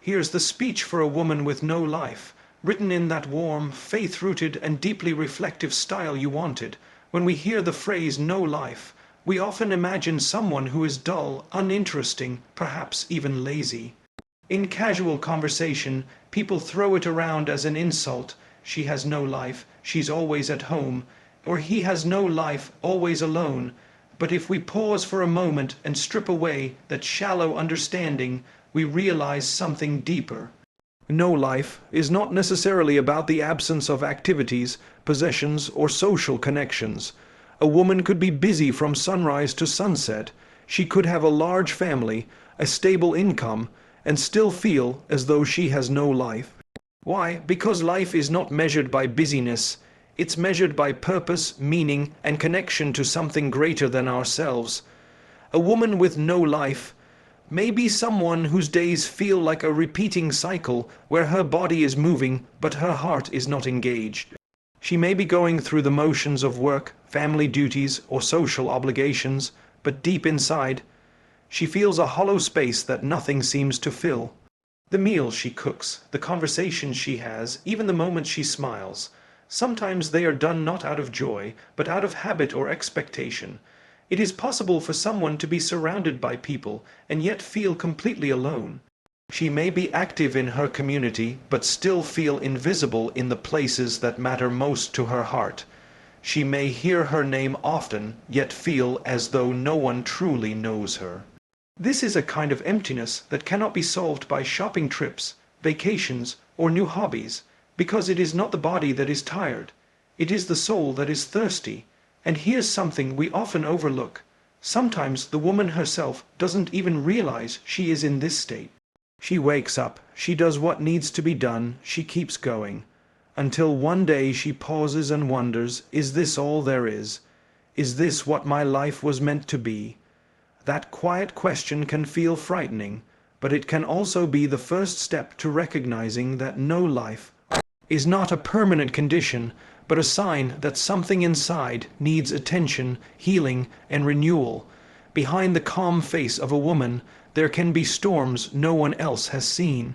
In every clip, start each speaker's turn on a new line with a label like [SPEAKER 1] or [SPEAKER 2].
[SPEAKER 1] Here's the speech for a woman with no life, written in that warm, faith-rooted and deeply reflective style you wanted. When we hear the phrase "no life," we often imagine someone who is dull, uninteresting, perhaps even lazy. In casual conversation, people throw it around as an insult. She has no life, she's always at home, or he has no life, always alone. But if we pause for a moment and strip away that shallow understanding, we realize something deeper. No life is not necessarily about the absence of activities, possessions, or social connections. A woman could be busy from sunrise to sunset. She could have a large family, a stable income, and still feel as though she has no life. Why? Because life is not measured by busyness. It's measured by purpose, meaning, and connection to something greater than ourselves. A woman with no life may be someone whose days feel like a repeating cycle where her body is moving but her heart is not engaged. She may be going through the motions of work, family duties, or social obligations, but deep inside, she feels a hollow space that nothing seems to fill. The meals she cooks, the conversations she has, even the moments she smiles, sometimes they are done not out of joy, but out of habit or expectation. It is possible for someone to be surrounded by people and yet feel completely alone. She may be active in her community, but still feel invisible in the places that matter most to her heart. She may hear her name often, yet feel as though no one truly knows her. This is a kind of emptiness that cannot be solved by shopping trips, vacations, or new hobbies, because it is not the body that is tired. It is the soul that is thirsty. And here's something we often overlook. Sometimes the woman herself doesn't even realize she is in this state. She wakes up, she does what needs to be done, she keeps going. Until one day she pauses and wonders, is this all there is? Is this what my life was meant to be? That quiet question can feel frightening, but it can also be the first step to recognizing that no life is not a permanent condition, but a sign that something inside needs attention, healing, and renewal. Behind the calm face of a woman, there can be storms no one else has seen.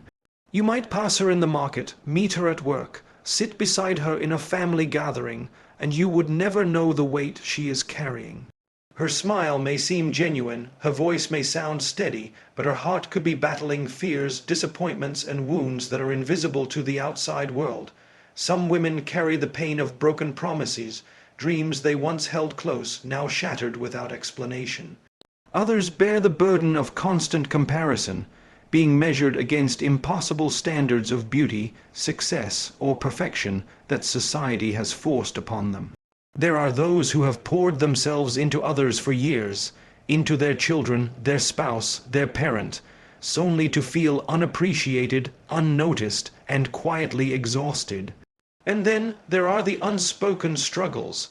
[SPEAKER 1] You might pass her in the market, meet her at work, sit beside her in a family gathering, and you would never know the weight she is carrying. Her smile may seem genuine, her voice may sound steady, but her heart could be battling fears, disappointments, and wounds that are invisible to the outside world. Some women carry the pain of broken promises, dreams they once held close, now shattered without explanation. Others bear the burden of constant comparison, being measured against impossible standards of beauty, success, or perfection that society has forced upon them. There are those who have poured themselves into others for years, into their children, their spouse, their parent, solely to feel unappreciated, unnoticed, and quietly exhausted. And then there are the unspoken struggles,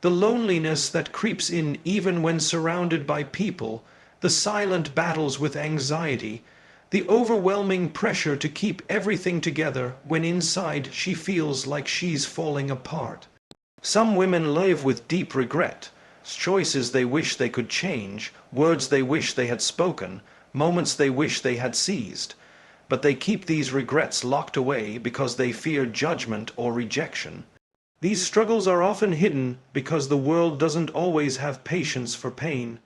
[SPEAKER 1] the loneliness that creeps in even when surrounded by people, the silent battles with anxiety, the overwhelming pressure to keep everything together when inside she feels like she's falling apart. Some women live with deep regret, choices they wish they could change, words they wish they had spoken, moments they wish they had seized. But they keep these regrets locked away because they fear judgment or rejection. These struggles are often hidden because the world doesn't always have patience for pain.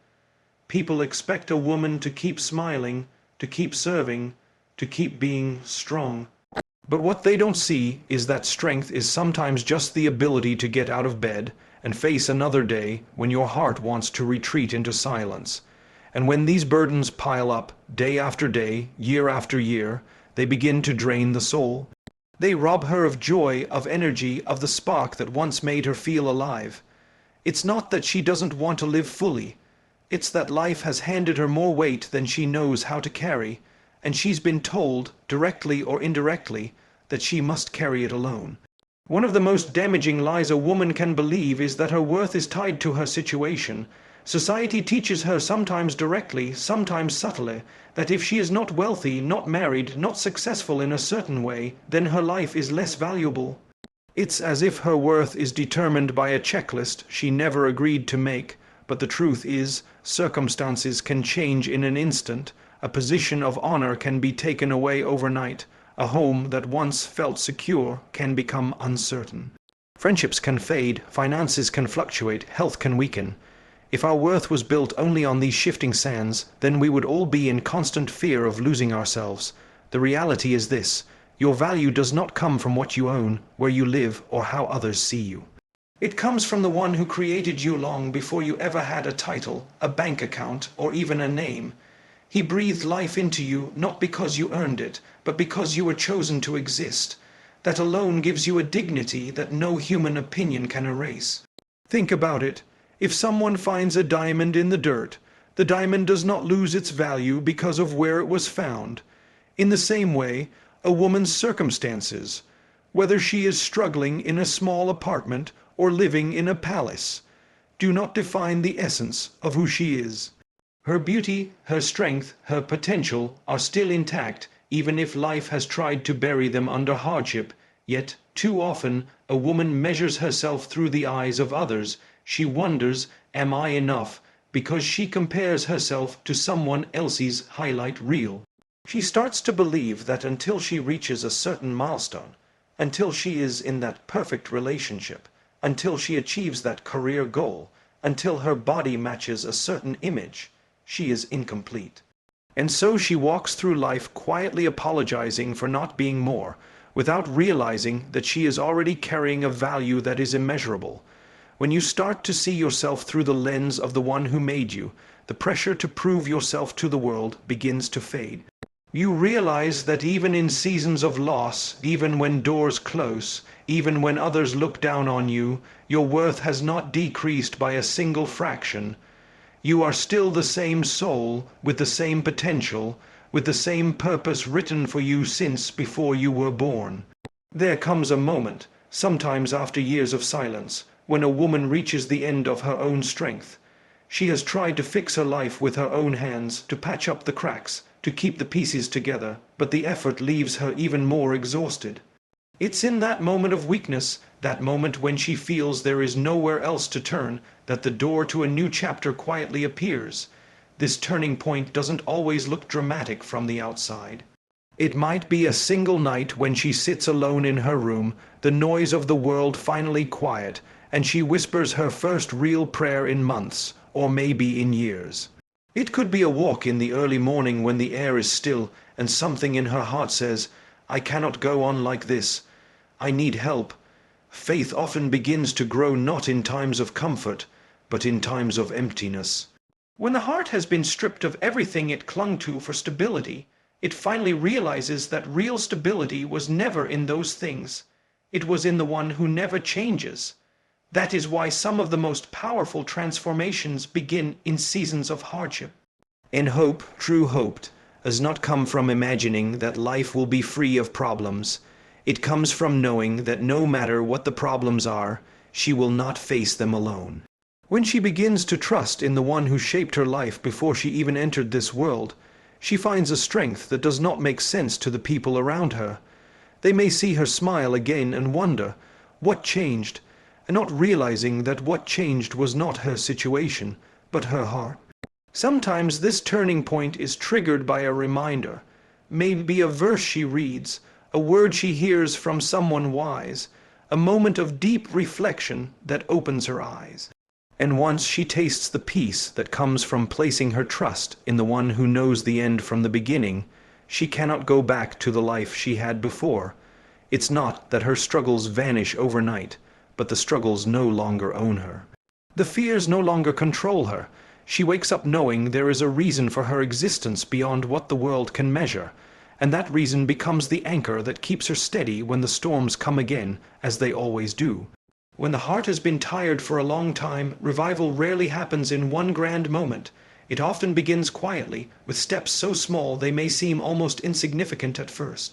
[SPEAKER 1] People expect a woman to keep smiling, to keep serving, to keep being strong. But what they don't see is that strength is sometimes just the ability to get out of bed and face another day when your heart wants to retreat into silence. And when these burdens pile up, day after day, year after year, they begin to drain the soul. They rob her of joy, of energy, of the spark that once made her feel alive. It's not that she doesn't want to live fully. It's that life has handed her more weight than she knows how to carry, and she's been told, directly or indirectly, that she must carry it alone. One of the most damaging lies a woman can believe is that her worth is tied to her situation. Society teaches her, sometimes directly, sometimes subtly, that if she is not wealthy, not married, not successful in a certain way, then her life is less valuable. It's as if her worth is determined by a checklist she never agreed to make, but the truth is, circumstances can change in an instant, A position of honor can be taken away overnight. A home that once felt secure can become uncertain. Friendships can fade, finances can fluctuate, health can weaken. If our worth was built only on these shifting sands, then we would all be in constant fear of losing ourselves. The reality is this: your value does not come from what you own, where you live, or how others see you. It comes from the one who created you long before you ever had a title, a bank account, or even a name. He breathed life into you not because you earned it, but because you were chosen to exist. That alone gives you a dignity that no human opinion can erase. Think about it. If someone finds a diamond in the dirt, the diamond does not lose its value because of where it was found. In the same way, a woman's circumstances, whether she is struggling in a small apartment or living in a palace, do not define the essence of who she is. Her beauty, her strength, her potential are still intact, even if life has tried to bury them under hardship. Yet, too often, a woman measures herself through the eyes of others. She wonders, am I enough? Because she compares herself to someone else's highlight reel. She starts to believe that until she reaches a certain milestone, until she is in that perfect relationship, until she achieves that career goal, until her body matches a certain image, she is incomplete. And so she walks through life quietly apologizing for not being more, without realizing that she is already carrying a value that is immeasurable. When you start to see yourself through the lens of the one who made you, the pressure to prove yourself to the world begins to fade. You realize that even in seasons of loss, even when doors close, even when others look down on you, your worth has not decreased by a single fraction. You are still the same soul, with the same potential, with the same purpose written for you since before you were born. There comes a moment, sometimes after years of silence, when a woman reaches the end of her own strength. She has tried to fix her life with her own hands, to patch up the cracks, to keep the pieces together, but the effort leaves her even more exhausted. It's in that moment of weakness, that moment when she feels there is nowhere else to turn, that the door to a new chapter quietly appears. This turning point doesn't always look dramatic from the outside. It might be a single night when she sits alone in her room, the noise of the world finally quiet, and she whispers her first real prayer in months, or maybe in years. It could be a walk in the early morning when the air is still, and something in her heart says, I cannot go on like this. I need help. Faith often begins to grow not in times of comfort, but in times of emptiness. When the heart has been stripped of everything it clung to for stability, it finally realizes that real stability was never in those things. It was in the one who never changes. That is why some of the most powerful transformations begin in seasons of hardship. And hope, true hope, does not come from imagining that life will be free of problems. It comes from knowing that no matter what the problems are, she will not face them alone. When she begins to trust in the one who shaped her life before she even entered this world, she finds a strength that does not make sense to the people around her. They may see her smile again and wonder, what changed? And not realizing that what changed was not her situation, but her heart. Sometimes this turning point is triggered by a reminder, maybe a verse she reads, a word she hears from someone wise, a moment of deep reflection that opens her eyes. And once she tastes the peace that comes from placing her trust in the one who knows the end from the beginning, she cannot go back to the life she had before. It's not that her struggles vanish overnight, but the struggles no longer own her. The fears no longer control her. She wakes up knowing there is a reason for her existence beyond what the world can measure, and that reason becomes the anchor that keeps her steady when the storms come again, as they always do. When the heart has been tired for a long time, revival rarely happens in one grand moment. It often begins quietly, with steps so small they may seem almost insignificant at first.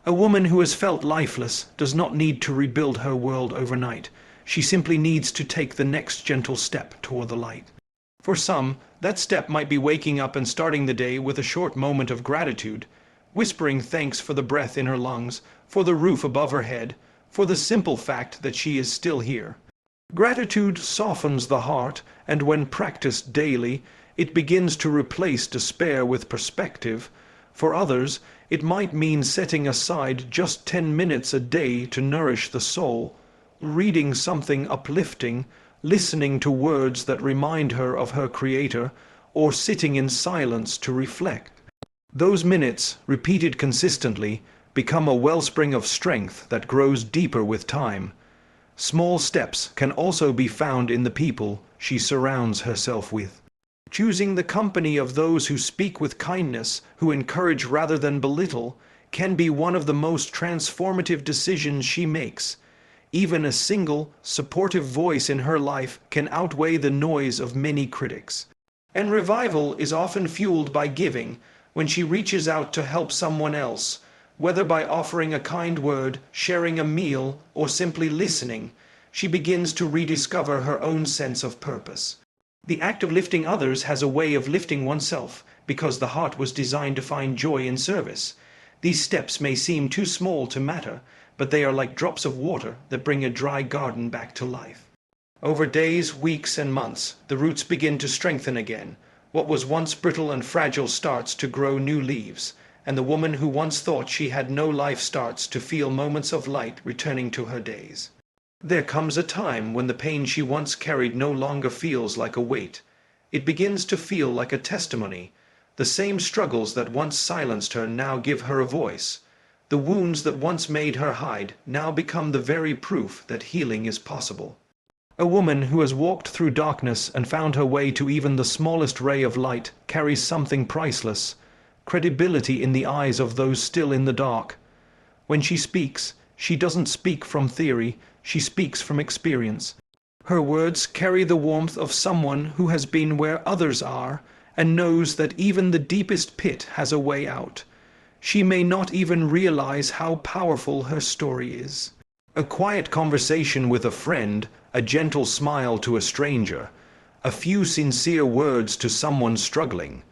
[SPEAKER 1] A woman who has felt lifeless does not need to rebuild her world overnight. She simply needs to take the next gentle step toward the light. For some, that step might be waking up and starting the day with a short moment of gratitude, whispering thanks for the breath in her lungs, for the roof above her head, for the simple fact that she is still here. Gratitude softens the heart, and when practiced daily, It begins to replace despair with perspective. For others, it might mean setting aside just 10 minutes a day to nourish the soul, reading something uplifting, listening to words that remind her of her Creator, or sitting in silence to reflect. Those minutes, repeated consistently, become a wellspring of strength that grows deeper with time. Small steps can also be found in the people she surrounds herself with. Choosing the company of those who speak with kindness, who encourage rather than belittle, can be one of the most transformative decisions she makes. Even a single, supportive voice in her life can outweigh the noise of many critics. And revival is often fueled by giving, when she reaches out to help someone else, whether by offering a kind word, sharing a meal, or simply listening. She begins to rediscover her own sense of purpose. The act of lifting others has a way of lifting oneself, because the heart was designed to find joy in service. These steps may seem too small to matter, but they are like drops of water that bring a dry garden back to life. Over days, weeks, and months, the roots begin to strengthen again. What was once brittle and fragile starts to grow new leaves, and the woman who once thought she had no life starts to feel moments of light returning to her days. There comes a time when the pain she once carried no longer feels like a weight. It begins to feel like a testimony. The same struggles that once silenced her now give her a voice. The wounds that once made her hide now become the very proof that healing is possible. A woman who has walked through darkness and found her way to even the smallest ray of light carries something priceless: credibility in the eyes of those still in the dark. When she speaks, she doesn't speak from theory, she speaks from experience. Her words carry the warmth of someone who has been where others are and knows that even the deepest pit has a way out. She may not even realize how powerful her story is. A quiet conversation with a friend, a gentle smile to a stranger, a few sincere words to someone struggling.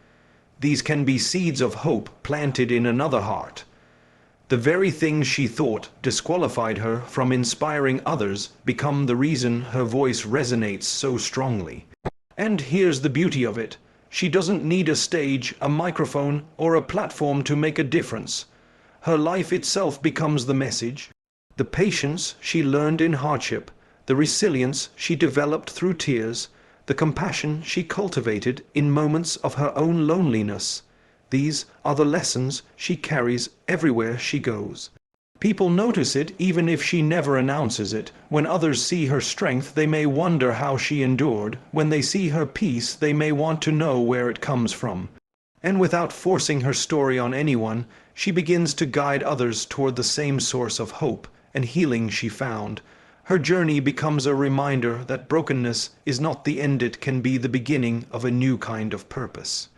[SPEAKER 1] These can be seeds of hope planted in another heart. The very things she thought disqualified her from inspiring others become the reason her voice resonates so strongly. And here's the beauty of it. She doesn't need a stage, a microphone, or a platform to make a difference. Her life itself becomes the message. The patience she learned in hardship, the resilience she developed through tears, the compassion she cultivated in moments of her own loneliness. These are the lessons she carries everywhere she goes. People notice it even if she never announces it. When others see her strength, they may wonder how she endured. When they see her peace, they may want to know where it comes from. And without forcing her story on anyone, she begins to guide others toward the same source of hope and healing she found. Her journey becomes a reminder that brokenness is not the end, it can be the beginning of a new kind of purpose.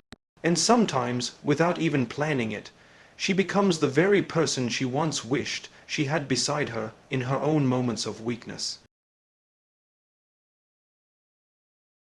[SPEAKER 1] And sometimes, without even planning it, she becomes the very person she once wished she had beside her in her own moments of weakness.